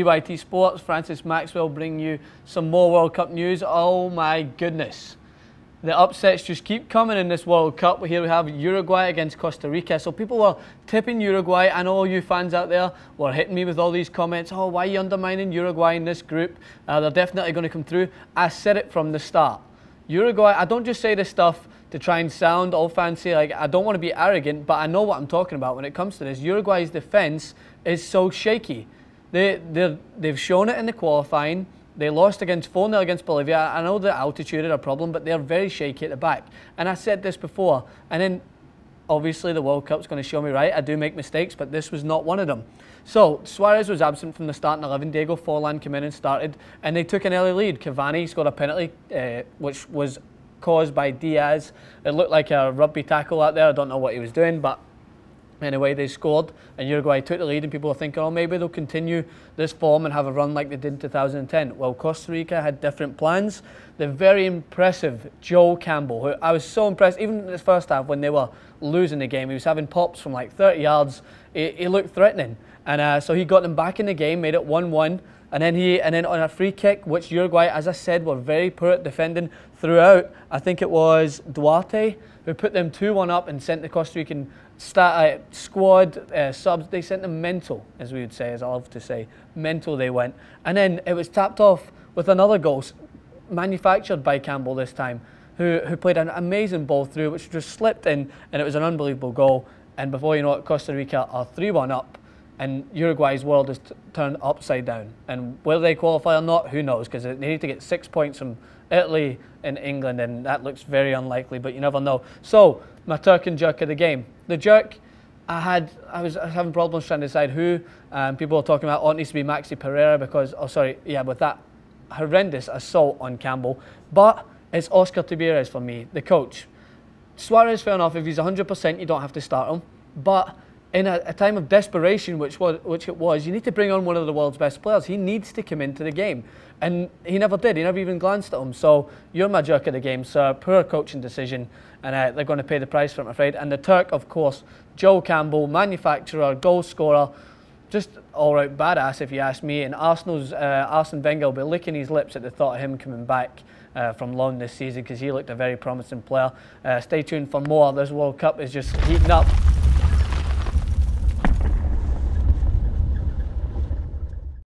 TYTSports, Francis Maxwell, bring you some more World Cup news. Oh my goodness. The upsets just keep coming in this World Cup. Here we have Uruguay against Costa Rica. So people were tipping Uruguay. I know all you fans out there were hitting me with all these comments. Oh, why are you undermining Uruguay in this group? They're definitely going to come through. I said it from the start. Uruguay, I don't just say this stuff to try and sound all fancy. Like, I don't want to be arrogant, but I know what I'm talking about when it comes to this. Uruguay's defence is so shaky. They've shown it in the qualifying. They lost against 4-0 against Bolivia. I know the altitude is a problem, but they're very shaky at the back. And I said this before. And then, obviously, the World Cup's going to show me right. I do make mistakes, but this was not one of them. So, Suarez was absent from the starting 11. Diego Forlan came in and started. And they took an early lead. Cavani scored a penalty, which was caused by Diaz. It looked like a rugby tackle out there. I don't know what he was doing, but anyway, they scored and Uruguay took the lead, and people are thinking, oh, maybe they'll continue this form and have a run like they did in 2010. Well, Costa Rica had different plans. The very impressive Joe Campbell, who I was so impressed, even in the first half when they were losing the game, he was having pops from like 30 yards. He looked threatening. And so he got them back in the game, made it 1-1. And then on a free kick, which Uruguay, as I said, were very poor at defending throughout. I think it was Duarte who put them 2-1 up and sent the Costa Rican squad subs. They sent them mental, as we would say, as I love to say. Mental they went. And then it was tapped off with another goal, manufactured by Campbell this time, who played an amazing ball through, which just slipped in, and it was an unbelievable goal. And before you know it, Costa Rica are 3-1 up. And Uruguay's world is turned upside down. And whether they qualify or not, who knows? Because they need to get 6 points from Italy and England, and that looks very unlikely, but you never know. So, my Turk and jerk of the game. The jerk, I was having problems trying to decide who. People are talking about, oh, it needs to be Maxi Pereira because, with that horrendous assault on Campbell. But it's Oscar Tabarez for me, the coach. Suarez, fair enough, if he's 100%, you don't have to start him. But in a time of desperation, which it was, you need to bring on one of the world's best players. He needs to come into the game. And he never did. He never even glanced at him. So you're my jerk of the game, sir. Poor coaching decision. And they're going to pay the price for it, I'm afraid. And the Turk, of course, Joe Campbell, manufacturer, goal scorer. Just all-right badass, if you ask me. And Arsenal's Arsene Wenger will be licking his lips at the thought of him coming back from loan this season, because he looked a very promising player. Stay tuned for more. This World Cup is just heating up.